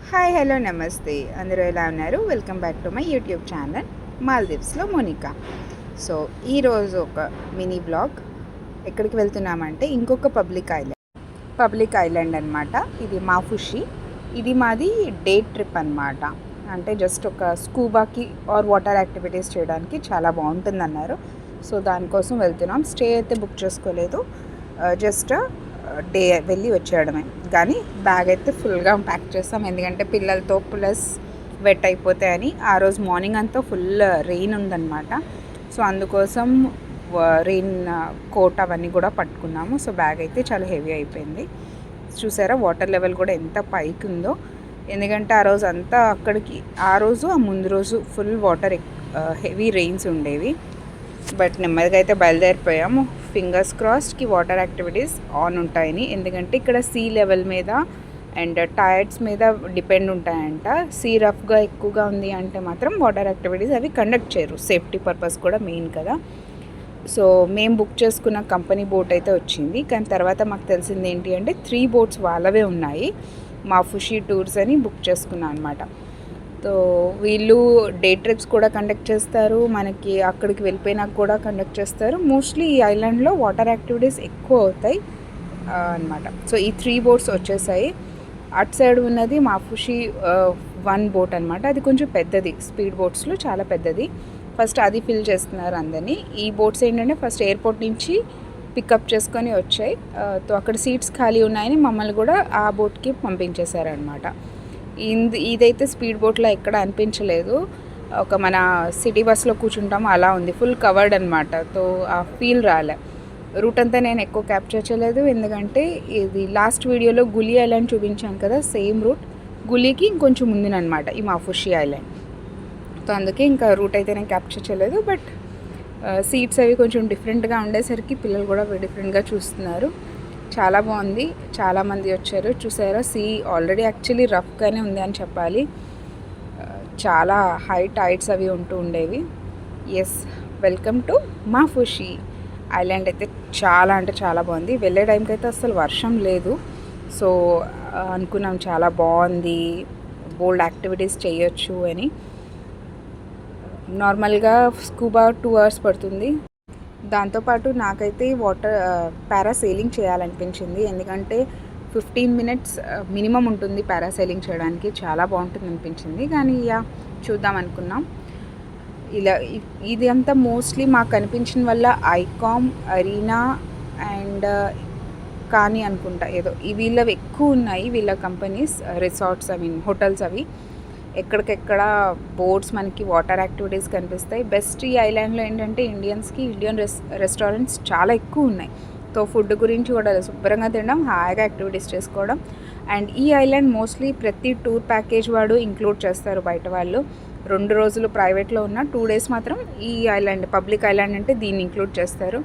Hi hello నమస్తే అందరూ ఎలా ఉన్నారు? Welcome back to my YouTube channel మాల్దీవ్స్లో మోనికా. సో ఈరోజు ఒక మినీ బ్లాగ్. ఎక్కడికి వెళ్తున్నామంటే ఇంకొక పబ్లిక్ ఐలాండ్ అనమాట. ఇది మాఫుషి. ఇది మాది డే ట్రిప్ అనమాట. అంటే జస్ట్ ఒక స్కూబాకి ఆర్ వాటర్ యాక్టివిటీస్ చేయడానికి చాలా బాగుంటుందన్నారు. సో దానికోసం వెళ్తున్నాం. స్టే అయితే బుక్ చేసుకోలేదు, జస్ట్ డే వెళ్ళి వచ్చేయడమే. కానీ బ్యాగ్ అయితే ఫుల్గా ప్యాక్ చేస్తాం, ఎందుకంటే పిల్లలతో ప్లస్ వెట్ అయిపోతాయని. ఆ రోజు మార్నింగ్ అంతా ఫుల్ రెయిన్ ఉందన్నమాట. సో అందుకోసం రెయిన్ కోట్ అవన్నీ కూడా పట్టుకున్నాము. సో బ్యాగ్ అయితే చాలా హెవీ అయిపోయింది. చూసారా వాటర్ లెవెల్ కూడా ఎంత పైకి ఉందో. ఎందుకంటే ఆ రోజు అంతా అక్కడికి ఆ ముందు రోజు ఫుల్ వాటర్ హెవీ రెయిన్స్ ఉండేవి. బట్ నెమ్మదిగా అయితే బయలుదేరిపోయాము. ఫింగర్స్ క్రాస్డ్కి వాటర్ యాక్టివిటీస్ ఆన్ ఉంటాయని, ఎందుకంటే ఇక్కడ సీ లెవెల్ మీద అండ్ టైర్డ్స్ మీద డిపెండ్ ఉంటాయంట. సీ రఫ్గా ఎక్కువగా ఉంది అంటే మాత్రం వాటర్ యాక్టివిటీస్ అవి కండక్ట్ చేయరు. సేఫ్టీ పర్పస్ కూడా మెయిన్ కదా. సో మేము బుక్ చేసుకున్న కంపెనీ బోట్ అయితే వచ్చింది. కానీ తర్వాత మాకు తెలిసింది ఏంటి అంటే 3 బోట్స్ వాళ్ళవే ఉన్నాయి. మాఫుషి టూర్స్ అని బుక్ చేసుకున్నాను అనమాట. సో వీళ్ళు డే ట్రిప్స్ కూడా కండక్ట్ చేస్తారు, మనకి అక్కడికి వెళ్ళిపోయినాక కూడా కండక్ట్ చేస్తారు. మోస్ట్లీ ఈ ఐలాండ్లో వాటర్ యాక్టివిటీస్ ఎక్కువ అవుతాయి అనమాట. సో ఈ 3 బోట్స్ వచ్చేసాయి. అటు సైడ్ ఉన్నది మాఫుషి 1 బోట్ అనమాట. అది కొంచెం పెద్దది, స్పీడ్ బోట్స్లో చాలా పెద్దది. ఫస్ట్ అది ఫిల్ చేస్తున్నారు అందరినీ. ఈ బోట్స్ ఏంటంటే ఫస్ట్ ఎయిర్పోర్ట్ నుంచి పికప్ చేసుకొని వచ్చాయి. సో అక్కడ సీట్స్ ఖాళీ ఉన్నాయని మమ్మల్ని కూడా ఆ బోట్కి పంపించేశారనమాట. ఇదైతే స్పీడ్ బోట్లో ఎక్కడ అనిపించలేదు. ఒక మన సిటీ బస్లో కూర్చుంటాము అలా ఉంది, ఫుల్ కవర్డ్ అనమాట. సో ఆ ఫీల్ రాలే. రూట్ అంతా నేను ఎక్కువ క్యాప్చర్ చేయలేదు, ఎందుకంటే ఇది లాస్ట్ వీడియోలో గులి ఐలాండ్ చూపించాను కదా, సేమ్ రూట్ గులికి ఇంకొంచెం ముందునమాట ఈ మాఫుషి ఐలాండ్. సో అందుకే ఇంకా రూట్ అయితే నేను క్యాప్చర్ చేయలేదు. బట్ సీట్స్ అవి కొంచెం డిఫరెంట్గా ఉండేసరికి పిల్లలు కూడా డిఫరెంట్గా చూస్తున్నారు. చాలా బాగుంది. చాలామంది వచ్చారు. చూసారా సీ ఆల్రెడీ యాక్చువల్లీ రఫ్గానే ఉంది అని చెప్పాలి. చాలా హై టైడ్స్ అవి ఉంటూ ఉండేవి. Yes, welcome to Maafushi island. అయితే చాలా అంటే చాలా బాగుంది. వెళ్ళే టైంకి అయితే అసలు వర్షం లేదు. సో అనుకున్నాం చాలా బాగుంది, బోల్డ్ యాక్టివిటీస్ చేయొచ్చు అని. నార్మల్గా స్కూబా 2 hours పడుతుంది. దాంతోపాటు నాకైతే పారాసైలింగ్ చేయాలనిపించింది, ఎందుకంటే 15 minutes మినిమం ఉంటుంది పారాసైలింగ్ చేయడానికి. చాలా బాగుంటుంది అనిపించింది. కానీ చూద్దాం అనుకున్నాం. ఇది అంతా మోస్ట్లీ మాకు కనిపించిన వల్ల ఐకామ్, అరీనా అండ్ కానీ అనుకుంటా ఏదో వీళ్ళవి ఎక్కువ ఉన్నాయి. వీళ్ళ కంపెనీస్ రిసార్ట్స్ హోటల్స్ అవి ఎక్కడికెక్కడ బోట్స్ మనకి వాటర్ యాక్టివిటీస్ కనిపిస్తాయి. బెస్ట్ ఈ ఐలాండ్లో ఏంటంటే ఇండియన్ రెస్టారెంట్స్ చాలా ఎక్కువ ఉన్నాయి. సో ఫుడ్ గురించి కూడా శుభ్రంగా తినడం, హాయిగా యాక్టివిటీస్ చేసుకోవడం. అండ్ ఈ ఐలాండ్ మోస్ట్లీ ప్రతి టూర్ ప్యాకేజ్ వాడు ఇంక్లూడ్ చేస్తారు బయట వాళ్ళు. 2 రోజులు ప్రైవేట్లో ఉన్న 2 days మాత్రం ఈ ఐలాండ్ పబ్లిక్ ఐలాండ్ అంటే దీన్ని ఇంక్లూడ్ చేస్తారు.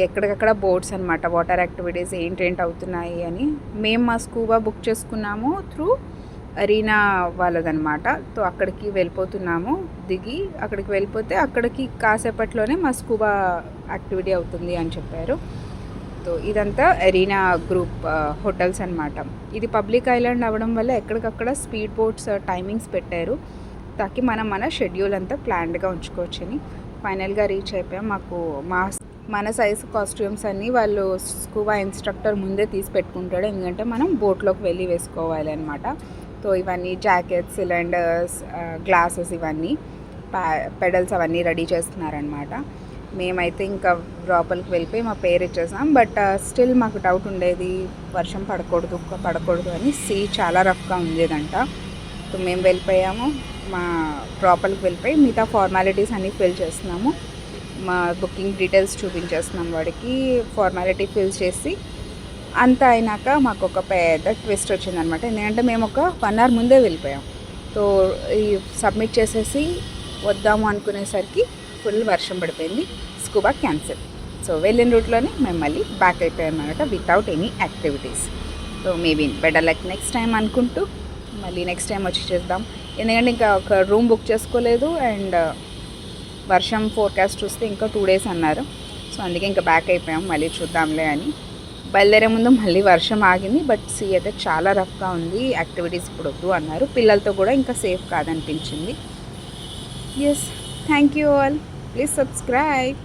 ఎక్కడికక్కడ బోట్స్ అనమాట, వాటర్ యాక్టివిటీస్ ఏంటేంటి అవుతున్నాయి అని. మేము మా స్కూబా బుక్ చేసుకున్నాము త్రూ అరీనా వాళ్ళదనమాట. సో అక్కడికి వెళ్ళిపోతున్నాము. దిగి అక్కడికి వెళ్ళిపోతే అక్కడికి కాసేపట్లోనే మా స్కూబా యాక్టివిటీ అవుతుంది అని చెప్పారు. సో ఇదంతా అరీనా గ్రూప్ హోటల్స్ అనమాట. ఇది పబ్లిక్ ఐలాండ్ అవ్వడం వల్ల ఎక్కడికక్కడ స్పీడ్ బోట్స్ టైమింగ్స్ పెట్టారు, తాకి మన షెడ్యూల్ అంతా ప్లాన్డ్గా ఉంచుకోవచ్చని. ఫైనల్గా రీచ్ అయిపోయాం. మన సైజు కాస్ట్యూమ్స్ అన్నీ వాళ్ళు స్కూబా ఇన్స్ట్రక్టర్ ముందే తీసి పెట్టుకుంటాడు, ఎందుకంటే మనం బోట్లోకి వెళ్ళి వేసుకోవాలి అనమాట. సో ఇవన్నీ జాకెట్స్, సిలిండర్స్, గ్లాసెస్, ఇవన్నీ పెడల్స్ అవన్నీ రెడీ చేస్తున్నారనమాట. మేమైతే ఇంకా లోపలికి వెళ్ళిపోయి మా పేరు ఇచ్చేసాం. బట్ స్టిల్ మాకు డౌట్ ఉండేది, వర్షం పడకూడదు అని. సీ చాలా రఫ్గా ఉండేదంట. సో మేము వెళ్ళిపోయాము. మా లోపలికి వెళ్ళిపోయి మిగతా ఫార్మాలిటీస్ అన్నీ ఫిల్ చేస్తున్నాము. మా బుకింగ్ డీటెయిల్స్ చూపించేస్తున్నాం వాడికి. ఫార్మాలిటీ ఫిల్ చేసి అంతా అయినాక మాకు ఒక పెద్ద ట్విస్ట్ వచ్చిందనమాట. ఎందుకంటే మేము ఒక 1 hour ముందే వెళ్ళిపోయాం. సో ఈ సబ్మిట్ చేసేసి వద్దాము అనుకునేసరికి ఫుల్ వర్షం పడిపోయింది. Scuba cancel. సో వెళ్ళిన రూట్లోనే మేము మళ్ళీ బ్యాక్ అయిపోయాం అనమాట, without any activities. So maybe better like next time అనుకుంటూ మళ్ళీ నెక్స్ట్ టైం వచ్చి చేద్దాం. ఎందుకంటే ఇంకా ఒక రూమ్ బుక్ చేసుకోలేదు అండ్ వర్షం ఫోర్కాస్ట్ చూస్తే ఇంకా 2 days అన్నారు. సో అందుకే ఇంకా బ్యాక్ అయిపోయాం, మళ్ళీ చూద్దాంలే అని. బయలుదేరే ముందు మళ్ళీ వర్షం ఆగింది. బట్ సీ అయితే చాలా రఫ్గా ఉంది. యాక్టివిటీస్ ఇప్పుడు వద్దు అన్నారు. పిల్లలతో కూడా ఇంకా సేఫ్ కాదనిపించింది. Yes, thank you all. Please subscribe.